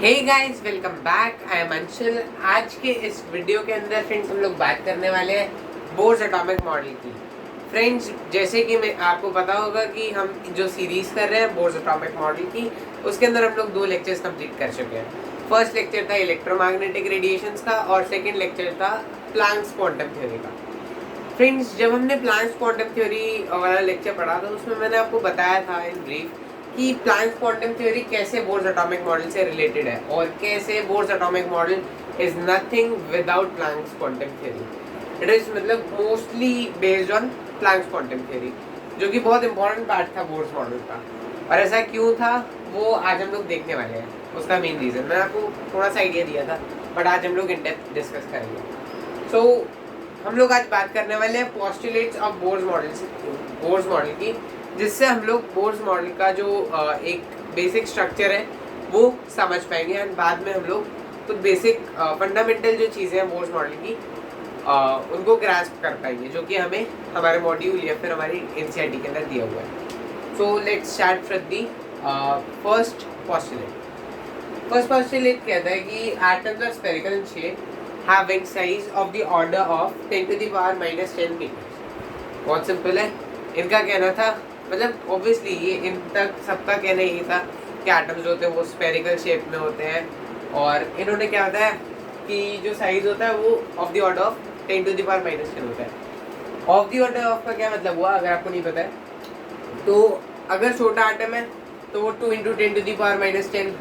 Hey guys, welcome back. I am Anshul. आज के इस वीडियो के अंदर फ्रेंड्स हम लोग बात करने वाले हैं बोर्स एटॉमिक मॉडल की। फ्रेंड्स, जैसे कि मैं आपको पता होगा कि हम जो सीरीज कर रहे हैं बोर्स एटॉमिक मॉडल की, उसके अंदर हम लोग 2 लेक्चर्स कंप्लीट कर चुके हैं। फर्स्ट लेक्चर था इलेक्ट्रोमैग्नेटिक रेडिएशंस का और सेकेंड लेक्चर था प्लैंक्स क्वांटम थ्योरी का। फ्रेंड्स, जब हमने प्लैंक्स क्वांटम थ्योरी वाला लेक्चर पढ़ा था उसमें मैंने आपको बताया था इन ब्रीफ कि प्लैंक्स क्वांटम थ्योरी कैसे बोर्स एटॉमिक मॉडल से रिलेटेड है और कैसे Bohr's atomic model is nothing without Planck's quantum theory. It is मतलब mostly based on Planck's quantum theory, जो कि बहुत इंपॉर्टेंट पार्ट था बोर्स मॉडल का। और ऐसा क्यों था वो आज हम लोग देखने वाले हैं। उसका मेन रीज़न मैंने आपको थोड़ा सा आइडिया दिया था, बट आज हम लोग इन डेप्थ डिस्कस करेंगे। सो हम लोग आज बात करने वाले हैं पोस्टुलेट्स ऑफ बोर्स मॉडल की, जिससे हम लोग बोर्स मॉडल का जो एक बेसिक स्ट्रक्चर है वो समझ पाएंगे एंड बाद में हम लोग कुछ बेसिक फंडामेंटल जो चीज़ें हैं बोर्स मॉडल की उनको ग्रास्प कर पाएंगे, जो कि हमें हमारे मॉड्यूल या फिर हमारी एनसीईआरटी के अंदर दिया हुआ है। So let's start from the first postulate. First postulate कहता है कि atoms are spherical in shape, having size of the order of 10 to the power minus 10 meters। बहुत सिंपल है इनका कहना था। मतलब ऑब्वियसली ये इन तक सबका कहना यही था कि एटम्स होते हैं वो स्फेरिकल शेप में होते हैं, और इन्होंने क्या होता है कि जो साइज होता है वो of the order of 10 to the power minus 10 होता है। ऑफ द ऑर्डर ऑफ का क्या मतलब हुआ, अगर आपको नहीं पता है तो अगर छोटा एटम है तो वो 2 into 10 to the power minus 10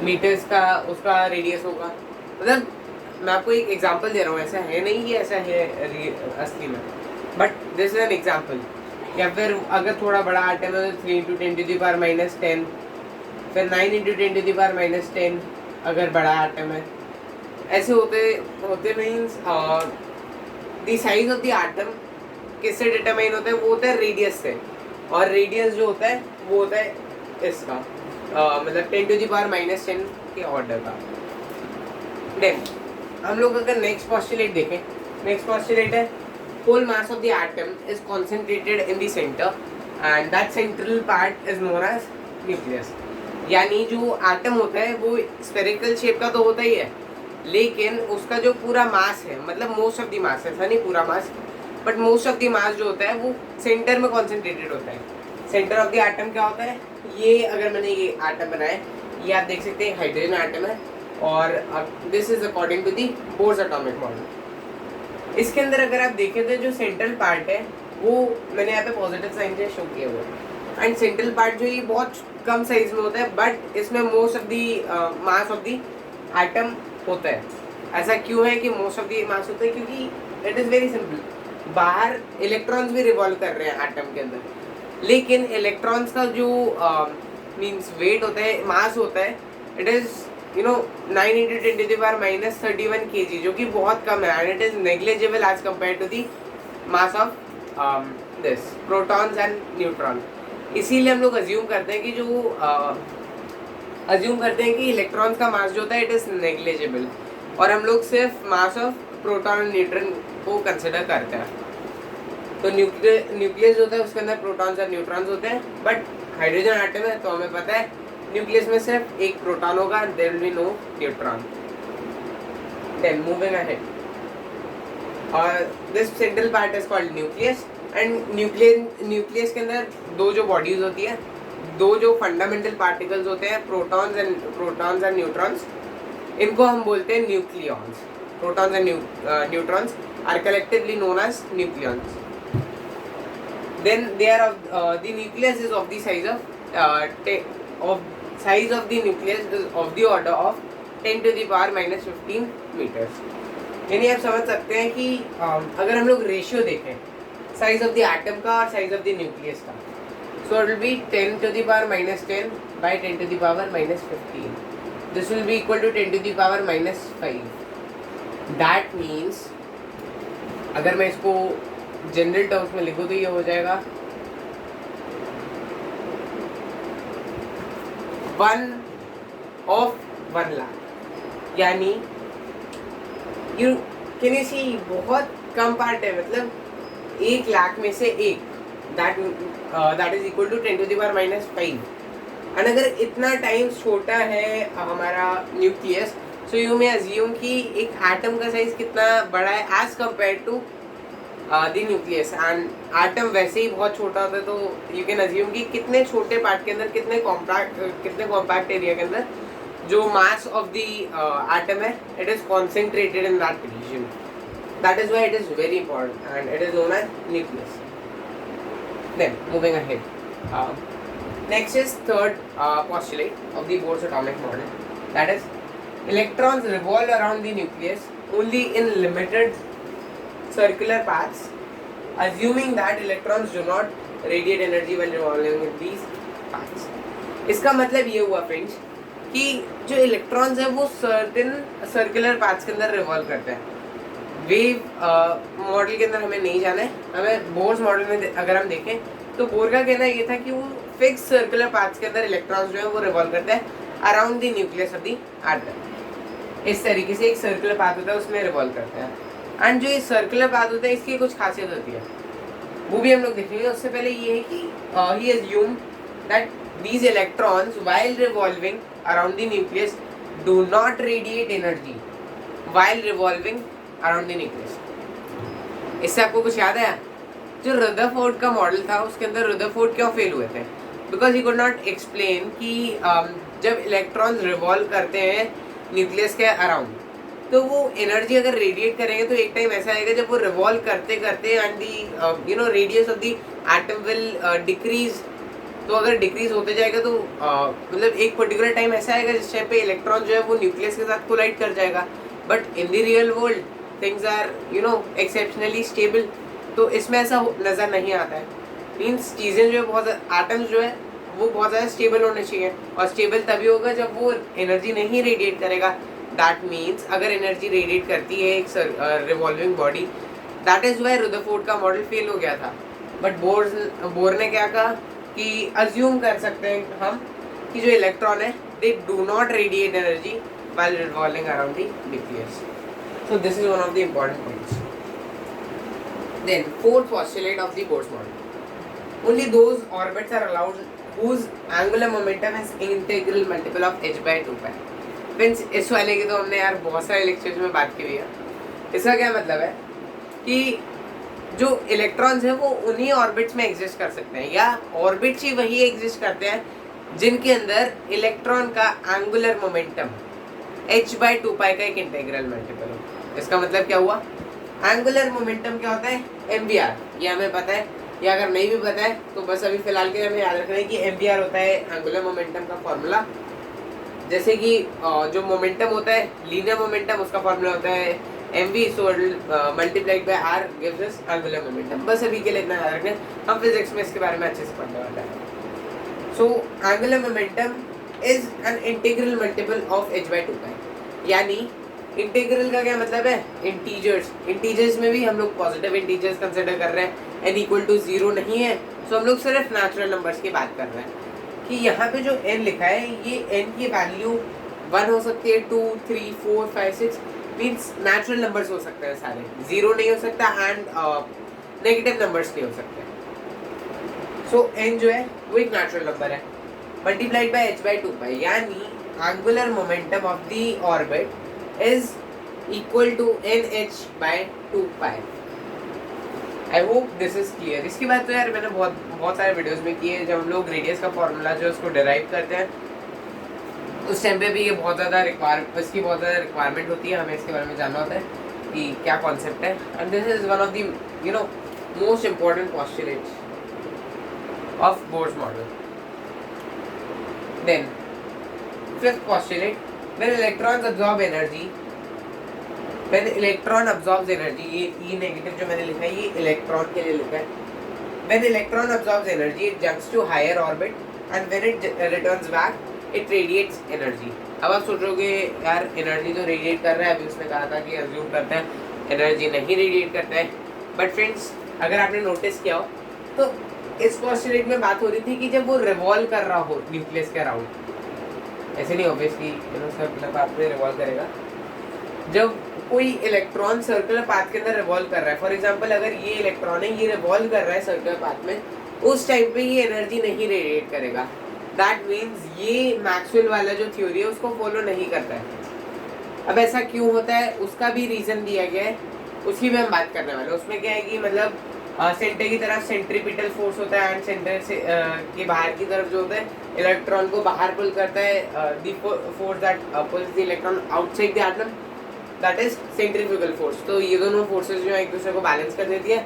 metres का उसका रेडियस होगा। मतलब मैं आपको एक एग्जांपल दे रहा हूँ, ऐसा है नहीं कि ऐसा है असली में, but this is an example. या फिर अगर थोड़ा बड़ा आइटम है तो 3 into 10 to the power minus 10, फिर 9 into 10 to the power minus 10 अगर बड़ा आइटम है। ऐसे होते means the size of the item किससे डिटरमाइन होता है, वो होता है रेडियस से, और रेडियस जो होता है वो होता है इसका मतलब 10 टू द पावर माइनस 10 के ऑर्डर का। देन हम लोग अगर नेक्स्ट पोस्टुलेट देखें, नेक्स्ट पोस्टुलेट है whole mass of the atom is concentrated in the center and that central part is known as nucleus। यानी जो एटम होता है वो स्फेरिकल शेप का तो होता ही है, लेकिन उसका जो पूरा मास है, मतलब मोस्ट ऑफ द मास, ऐसा नहीं पूरा mass, but most of the mass जो होता है वो सेंटर में कॉन्सेंट्रेटेड होता है। सेंटर ऑफ द एटम क्या होता है, ये अगर मैंने ये एटम बनाया है, ये आप देख सकते हैं हाइड्रोजन एटम है, और this is according to the Bohr's atomic model. इसके अंदर अगर आप देखें तो जो सेंट्रल पार्ट है वो मैंने यहाँ पे पॉजिटिव साइन से शो किया हुआ है, एंड सेंट्रल पार्ट जो ये बहुत कम साइज में होता है, बट इसमें most of the mass of the atom होता है। ऐसा क्यों है कि मोस्ट ऑफ दी मास होता है, क्योंकि इट इज़ वेरी सिंपल, बाहर इलेक्ट्रॉन्स भी रिवॉल्व कर रहे हैं एटम के अंदर, लेकिन इलेक्ट्रॉन्स का जो मीन्स वेट होता है, मास होता है, it is 9 into 10 to the power minus 31 kg, जो कि बहुत कम है, and it is negligible as compared to the mass of this protons and neutron. इसीलिए हम लोग अज्यूम करते हैं कि इलेक्ट्रॉन्स का मास जो होता है इट इज नेग्लिजिबल, और हम लोग सिर्फ मास ऑफ प्रोटॉन और न्यूट्रॉन को कंसिडर करते हैं। तो न्यूक्लियस जो होता है उसके अंदर प्रोटॉन्स और न्यूट्रॉन्स होते हैं, बट हाइड्रोजन एटम है तो हमें पता है न्यूक्लियस में सिर्फ एक प्रोटॉन होगा, there will be no neutron. Then moving ahead, और this central part is called nucleus, and nucleus के अंदर दो जो बॉडीज होती है, दो जो फंडामेंटल पार्टिकल्स होते हैं, प्रोटॉन्स एंड न्यूट्रॉन्स, इनको हम बोलते हैं nucleons. Protons and neutrons are collectively known as nucleons. Then they are the nucleus is of the size of the nucleus is of the order of 10 to the power minus 15 meters। यानी आप समझ सकते हैं कि अगर हम लोग ratio देखें साइज ऑफ द एटम का और साइज ऑफ द न्यूक्लियस का, so it will be 10 to the power minus 10 by 10 to the power minus 15। This will be equal to 10 to the power minus 5। That means अगर मैं इसको general terms में लिखूँ तो ये हो जाएगा 1/1 लाख। यानी यू कैन यू सी बहुत कम पार्ट है, मतलब 1 लाख में से एक, that is equal to 10 to the power minus 5। And अगर इतना टाइम छोटा है हमारा nucleus, so you may assume कि एक एटम का साइज कितना बड़ा है as compared to the nucleus. And atom वैसे ही बहुत छोटा होता है, तो यू कैन अज्यूम कि कितने छोटे पार्ट के अंदर, कितने कॉम्पैक्ट एरिया के अंदर जो मास ऑफ द एटम है, it is concentrated in that region. That is why it is very important and it is known as nucleus. Then moving ahead, next is third postulate of the Bohr's atomic model, that is electrons revolve around the nucleus only in limited circular paths, assuming that electrons do not radiate energy while revolving in these paths. इसका मतलब ये हुआ friends कि जो electrons है वो certain circular paths के अंदर रिवॉल्व करते हैं। वेव मॉडल के अंदर हमें नहीं जाना है, हमें बोर्स मॉडल में अगर हम देखें तो बोर का कहना ये था कि वो फिक्स सर्कुलर पाथ्स के अंदर इलेक्ट्रॉन्स जो है वो रिवॉल्व करते हैं around the nucleus of the atom. इस तरीके से एक सर्कुलर पाथ होता है, उसमें रिवॉल्व करते हैं। एंड जो ये सर्कुलर पाथ होता है इसकी कुछ खासियत होती है, वो भी हम लोग देखेंगे। उससे पहले ये है कि he assume that these electrons while revolving around the nucleus do not radiate energy while revolving around the nucleus। इससे आपको कुछ याद आया? जो रदरफोर्ड का मॉडल था उसके अंदर रदरफोर्ड क्यों फेल हुए थे? Because he could not explain कि जब इलेक्ट्रॉन्स रिवॉल्व करते हैं न्यूक्लियस के अराउंड तो वो एनर्जी अगर रेडिएट करेंगे तो एक टाइम ऐसा आएगा जब वो रिवॉल्व करते करते and the radius of the atom will decrease. तो अगर डिक्रीज होते जाएगा तो मतलब एक पर्टिकुलर टाइम ऐसा आएगा जिस टाइम पे इलेक्ट्रॉन जो है वो न्यूक्लियस के साथ कोलाइड कर जाएगा। But in the real world things are exceptionally stable, तो इसमें ऐसा नज़र नहीं आता है। मीन्स चीज़ें जो है बहुत एटम्स जो है वो बहुत ज़्यादा स्टेबल होने चाहिए, और स्टेबल तभी होगा जब वो एनर्जी नहीं रेडिएट करेगा। दैट मीन्स अगर एनर्जी रेडिएट करती है एक revolving body, that is why Rutherford का मॉडल फेल हो गया था। बट बोर ने क्या कहा कि अज्यूम कर सकते हैं हम कि जो इलेक्ट्रॉन है they do not radiate energy while revolving around the nucleus. So this is one of the important points. Then fourth postulate of the Bohr's model, only those orbits are allowed whose angular momentum is integral multiple of h/2π। Friends इस वाले की तो हमने यार बहुत सारे lectures में बात की हुई है। इसका क्या मतलब है कि जो इलेक्ट्रॉन्स हैं वो उन्हीं ऑर्बिट्स में एग्जिस्ट कर सकते हैं, या ऑर्बिट्स ही वही एग्जिस्ट करते हैं जिनके अंदर इलेक्ट्रॉन का एंगुलर मोमेंटम h/2π का एक इंटीग्रल मल्टीपल हो। इसका मतलब क्या हुआ? एंगुलर मोमेंटम क्या होता है? mvr, ये हमें पता है, या अगर नहीं भी पता है तो बस अभी फिलहाल के लिए हमें याद रखना है कि mvr होता है एंगुलर मोमेंटम का फॉर्मूला। जैसे कि जो मोमेंटम होता है लीनियर मोमेंटम, उसका फॉर्मूला होता है mv, so multiplied by r gives us angular momentum. बस अभी के लिए इतना याद रखें, हम फिजिक्स में इसके बारे में अच्छे से पढ़ने वाले हैं। So angular momentum is an integral multiple of h/2π। यानी इंटीग्रल का क्या मतलब है? इंटीजर्स में भी हम लोग पॉजिटिव इंटीजर्स कंसिडर कर रहे हैं, n = 0 नहीं है, सो हम लोग सिर्फ नेचुरल नंबर्स की बात कर रहे हैं कि यहाँ पे जो n लिखा है ये n की वैल्यू 1 हो सकती है, 2, 3, 4, 5, 6 मीन्स नेचुरल नंबर्स हो सकते हैं सारे, 0 नहीं हो सकता एंड नेगेटिव नंबर्स नहीं हो सकते। सो n जो है वो एक नेचुरल नंबर है मल्टीप्लाइड बाय h/2π, यानी angular momentum of the orbit is equal to nh/2π। I hope this is clear. इसके बाद तो यार मैंने बहुत सारे वीडियोस में किए, जब हम लोग रेडियस का फॉर्मूला जो उसको डिराइव करते हैं उस टाइम पे भी ये बहुत ज़्यादा इसकी बहुत ज़्यादा रिक्वायरमेंट होती है, हमें इसके बारे में जानना होता है कि क्या कॉन्सेप्ट है। And this is one of the most important postulates of Bohr's model. Then fifth postulate, when electrons absorb energy, when electron absorbs energy, ये E नेगेटिव जो मैंने लिखा है ये इलेक्ट्रॉन के लिए लिखा है। when electron absorbs energy it jumps to higher orbit and when it returns back it radiates energy। अब आप सोचोगे यार एनर्जी तो रेडिएट कर रहा है, अभी उसने कहा था कि अज्यूम करते हैं एनर्जी नहीं रेडिएट करता है। बट फ्रेंड्स अगर आपने नोटिस किया हो तो इस पोस्टुलेट में बात हो रही थी कि जब वो रिवॉल्व कर रहा हो न्यूक्लियस के अराउंड, ऐसे नहीं ऑब्वियसली सर्कुलर पाथ में रिवॉल्व करेगा, जब कोई इलेक्ट्रॉन सर्कुलर पाथ के अंदर रिवॉल्व कर रहा है, फॉर एग्जांपल अगर ये इलेक्ट्रॉन है ये रिवॉल्व कर रहा है सर्कुलर पाथ में, उस टाइम पे ये एनर्जी नहीं रेडिएट करेगा। दैट मीन्स ये मैक्सवेल वाला जो थ्योरी है उसको फॉलो नहीं करता है। अब ऐसा क्यों होता है उसका भी रीजन दिया गया है, उसकी भी हम बात करने वाले हैं। उसमें क्या है कि मतलब सेंटर की तरफ सेंट्रीपिटल फोर्स होता है एंड सेंटर से के बाहर की तरफ जो होता है इलेक्ट्रॉन को बाहर पुल करता है, the force that pulls the electron outside the atom, that is centrifugal force. तो ये दोनों फोर्सेस जो है एक दूसरे को बैलेंस कर देती है,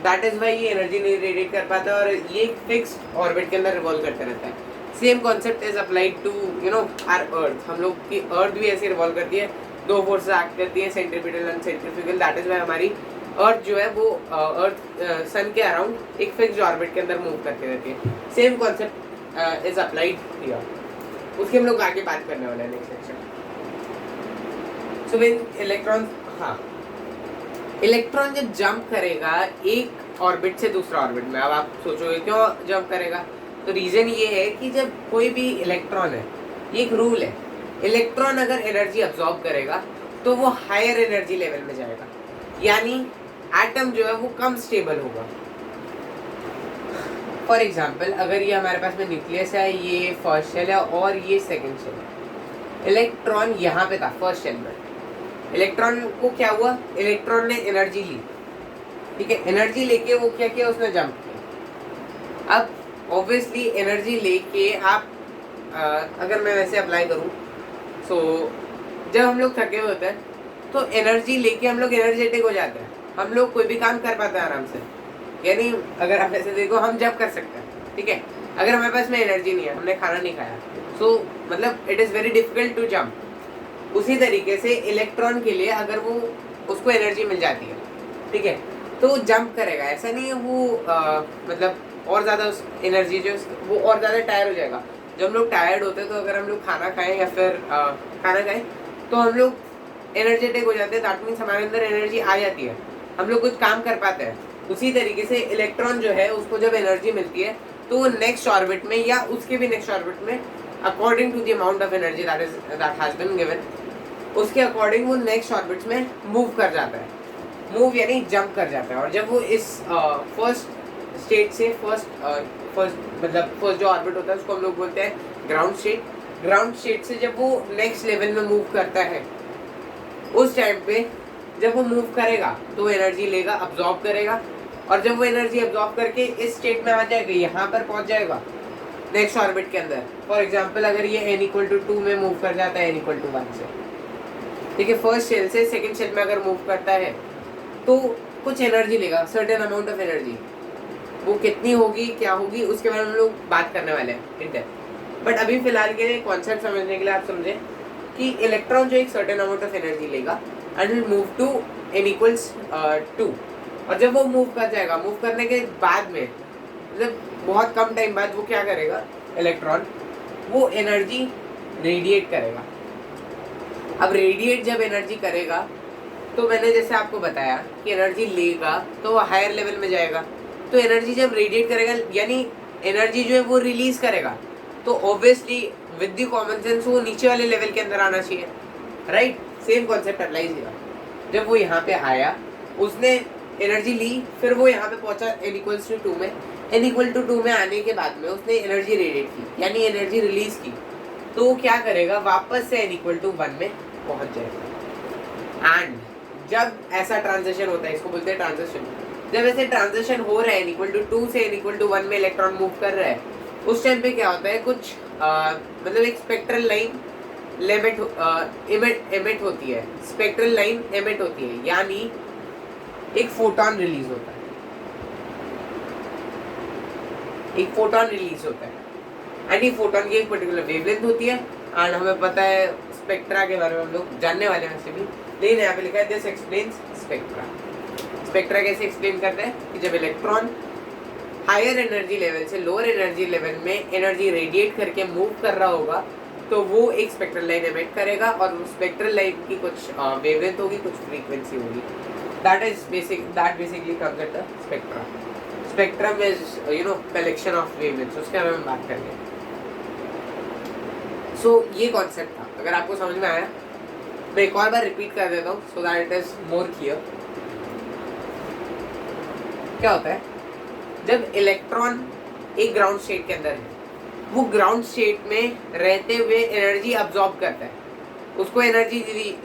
दैट इज वाई ये एनर्जी नहीं रेडिएट कर पाता और ये फिक्स्ड ऑर्बिट के अंदर रिवॉल्व करते रहता है। Same concept is applied to you know our earth. हम लोग की अर्थ भी ऐसे रिवॉल्व करती है, दो फोर्सेस एक्ट करती है, centripetal and centrifugal. That is why हमारी अर्थ जो है वो अर्थ सन के अराउंड एक फिक्स्ड ऑर्बिट के अंदर मूव करती रहती है। Same concept is applied here. उसकी हम लोग आगे बात करने वाले हैं next section. So when electron, हाँ, इलेक्ट्रॉन जब जंप करेगा एक ऑर्बिट से दूसरा ऑर्बिट में, अब आप सोचोगे क्यों जंप करेगा, तो रीजन ये है कि जब कोई भी इलेक्ट्रॉन है, ये एक रूल है, इलेक्ट्रॉन अगर एनर्जी अब्सॉर्ब करेगा तो वो हायर एनर्जी लेवल में जाएगा, यानी एटम जो है वो कम स्टेबल होगा। फॉर एग्जाम्पल अगर ये हमारे पास में न्यूक्लियस है, ये फर्स्ट शेल है और ये सेकंड शेल है, इलेक्ट्रॉन यहाँ पे था फर्स्ट शेल में, इलेक्ट्रॉन को क्या हुआ, इलेक्ट्रॉन ने एनर्जी ली, ठीक है, एनर्जी लेके वो क्या किया, उसने जंप किया। अब ऑब्वियसली एनर्जी लेके आप अगर मैं वैसे अप्लाई करूँ, सो जब हम लोग थके हुए होते हैं तो एनर्जी लेके हम लोग एनर्जेटिक हो जाते हैं, हम लोग कोई भी काम कर पाते हैं आराम से, यानी अगर आप ऐसे देखो हम जंप कर सकते हैं, ठीक है। अगर हमारे पास में एनर्जी नहीं है, हमने खाना नहीं खाया, सो मतलब it is very difficult to jump. उसी तरीके से इलेक्ट्रॉन के लिए अगर वो उसको एनर्जी मिल जाती है, ठीक है, तो वो जंप करेगा। ऐसा नहीं है वो मतलब और ज़्यादा एनर्जी जो वो और ज़्यादा टायर हो जाएगा। जब हम लोग टायर्ड होते हैं तो अगर हम लोग खाना खाएं या फिर खाना खाएं तो हम लोग एनर्जेटिक हो जाते हैं, दैट मीन्स हमारे अंदर एनर्जी आ जाती है, हम लोग कुछ काम कर पाते हैं। उसी तरीके से इलेक्ट्रॉन जो है उसको जब एनर्जी मिलती है तो वो नेक्स्ट ऑर्बिट में या उसके भी नेक्स्ट ऑर्बिट में according to the amount of energy that has been given, उसके अकॉर्डिंग वो नेक्स्ट ऑर्बिट में मूव कर जाता है, मूव यानी जंप कर जाता है। और जब वो इस फर्स्ट स्टेट से फर्स्ट जो ऑर्बिट होता है उसको हम लोग बोलते हैं ग्राउंड स्टेट। ग्राउंड स्टेट से जब वो नेक्स्ट लेवल में मूव करता है, उस टाइम पे जब वो मूव करेगा तो एनर्जी लेगा, अब्जॉर्ब करेगा, और जब वो एनर्जी अब्जॉर्ब करके इस स्टेट में आ जाएगा, यहाँ पर पहुँच जाएगा नेक्स्ट ऑर्बिट के अंदर। फॉर एग्जाम्पल अगर ये n=2 में मूव कर जाता है n=1 से, ठीक है, फर्स्ट शेल से सेकंड शेल में अगर मूव करता है तो कुछ एनर्जी लेगा, सर्टेन अमाउंट ऑफ एनर्जी। वो कितनी होगी, क्या होगी, उसके बारे में हम लोग बात करने वाले हैं, ठीक है। बट अभी फिलहाल के लिए कॉन्सेप्ट समझने के लिए आप समझें कि इलेक्ट्रॉन जो एक सर्टेन अमाउंट ऑफ एनर्जी लेगा and will move to n=2, और जब वो मूव कर जाएगा, मूव करने के बाद में मतलब बहुत कम टाइम बाद वो क्या करेगा, इलेक्ट्रॉन वो एनर्जी रेडिएट करेगा। अब रेडिएट जब एनर्जी करेगा तो मैंने जैसे आपको बताया कि एनर्जी लेगा तो वो हायर लेवल में जाएगा, तो एनर्जी जब रेडिएट करेगा यानी एनर्जी जो है वो रिलीज करेगा, तो obviously with the common sense वो नीचे वाले लेवल के अंदर आना चाहिए, राइट। सेम कॉन्सेप्ट अप्लाई किया, जब वो यहाँ पे आया उसने एनर्जी ली, फिर वो यहाँ पे पहुँचा n=2 में, n=2 में आने के बाद में उसने एनर्जी रेडिएट की यानी एनर्जी रिलीज की, तो वो क्या करेगा, वापस से n=1 में पहुँच जाएगा। एंड जब ऐसा ट्रांजिशन होता है, इसको बोलते हैं ट्रांजिशन, जब ऐसे ट्रांजिशन हो रहा है n=2 से n=1 में इलेक्ट्रॉन मूव कर रहा है, उस टाइम पे क्या होता है, कुछ मतलब एक स्पेक्ट्रल लाइन एमिट होती है, स्पेक्ट्रल लाइन एमिट होती है, यानी एक फोटोन रिलीज होता है, एक फोटोन रिलीज होता है एंड ये फोटोन की एक पर्टिकुलर वेवलेंथ होती है। एंड हमें पता है स्पेक्ट्रा के बारे में हम लोग जानने वाले हैं वैसे भी, लेकिन यहाँ पे लिखा है दिस एक्सप्लेन्स स्पेक्ट्रा। स्पेक्ट्रा कैसे एक्सप्लेन करते हैं कि जब इलेक्ट्रॉन हायर एनर्जी लेवल से लोअर एनर्जी लेवल में एनर्जी रेडिएट करके मूव कर रहा होगा तो वो एक स्पेक्ट्रल लाइन एमिट करेगा और स्पेक्ट्रल लाइन की कुछ वेवलेंथ होगी, कुछ फ्रीक्वेंसी होगी, that basically comes at the spectra. Spectrum is collection of wavelengths, उसके बारे में बात करेंगे। सो ये कॉन्सेप्ट था, अगर आपको समझ में आया मैं एक और बार रिपीट कर देता हूँ so that it is more clear. क्या होता है, जब इलेक्ट्रॉन एक ग्राउंड स्टेट के अंदर है, वो ग्राउंड स्टेट में रहते हुए एनर्जी अब्जॉर्ब करता है, उसको एनर्जी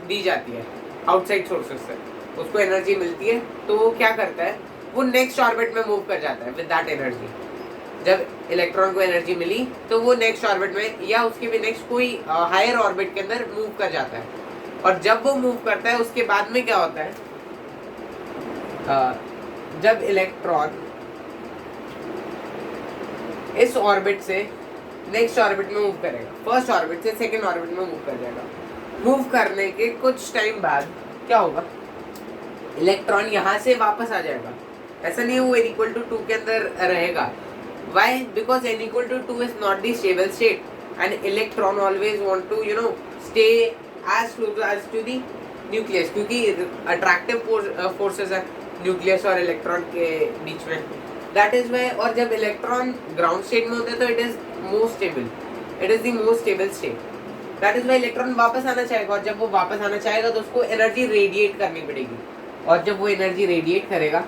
दी जाती है आउटसाइड सोर्सेस से, उसको एनर्जी मिलती है, तो वो क्या करता है, वो नेक्स्ट ऑर्बिट में मूव कर जाता है विद दैट एनर्जी। जब इलेक्ट्रॉन को एनर्जी मिली तो वो नेक्स्ट ऑर्बिट में या उसके भी नेक्स्ट कोई हायर ऑर्बिट के अंदर मूव कर जाता है। और जब वो मूव करता है उसके बाद में क्या होता है, जब इलेक्ट्रॉन इस ऑर्बिट से नेक्स्ट ऑर्बिट में मूव करेगा, फर्स्ट ऑर्बिट से सेकंड ऑर्बिट में मूव कर जाएगा, मूव करने के कुछ टाइम बाद क्या होगा, इलेक्ट्रॉन यहाँ से वापस आ जाएगा। ऐसा नहीं है वो n=2 के अंदर रहेगा। Why? Because n=2 is not the stable state, and electron always want to stay as close as to the nucleus, क्योंकि attractive forces है न्यूक्लियस और इलेक्ट्रॉन के बीच में। That is why. और जब इलेक्ट्रॉन ग्राउंड स्टेट में होता है तो it is most stable, it is the most stable state. That is why electron वापस आना चाहेगा, और जब वो वापस आना चाहेगा तो उसको एनर्जी रेडिएट करनी पड़ेगी, और जब वो एनर्जी रेडिएट करेगा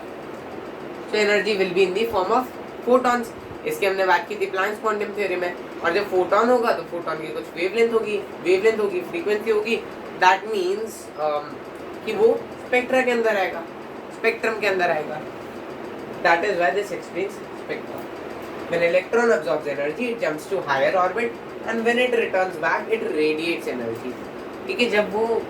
तो energy will be in the form of photons. इसके हमने बात की थी प्लैंक्स क्वांटम थ्योरी में। और जब फोटॉन होगा तो फोटॉन की कुछ वेवलेंथ होगी, फ्रीक्वेंसी होगी। दैट मीन्स कि वो स्पेक्ट्रा के अंदर आएगा, स्पेक्ट्रम के अंदर आएगा। That is why this explains spectra. When electron absorbs energy, it jumps to higher orbit, and when it returns back, it radiates energy. ठीक है, जब वो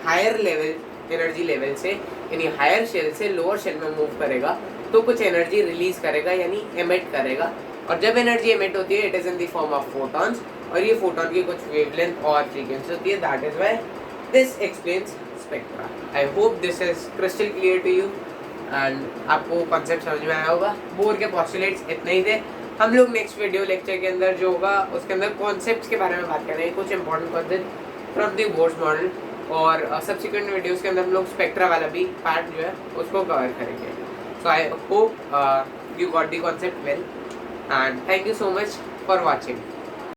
हायर लेवल एनर्जी लेवल से यानी हायर शेल से लोअर शेल में move करेगा तो कुछ एनर्जी रिलीज करेगा यानी एमिट करेगा। और जब एनर्जी एमिट होती है it is in the form of photons, और ये फोटॉन की कुछ वेवलेंथ और फ्रीक्वेंसी होती है। That is why this explains spectra. I hope this is crystal clear to you and आपको कॉन्सेप्ट समझ में आया होगा। बोर के पॉस्टुलेट्स इतने ही थे। हम लोग नेक्स्ट वीडियो लेक्चर के अंदर जो होगा उसके अंदर कॉन्सेप्ट्स के बारे में बात करेंगे, कुछ important concept from the Bohr's model, और सब्सिक्वेंट वीडियोस के अंदर हम लोग स्पेक्ट्रा वाला भी पार्ट जो है उसको कवर करेंगे। So I hope you got the concept well and thank you so much for watching.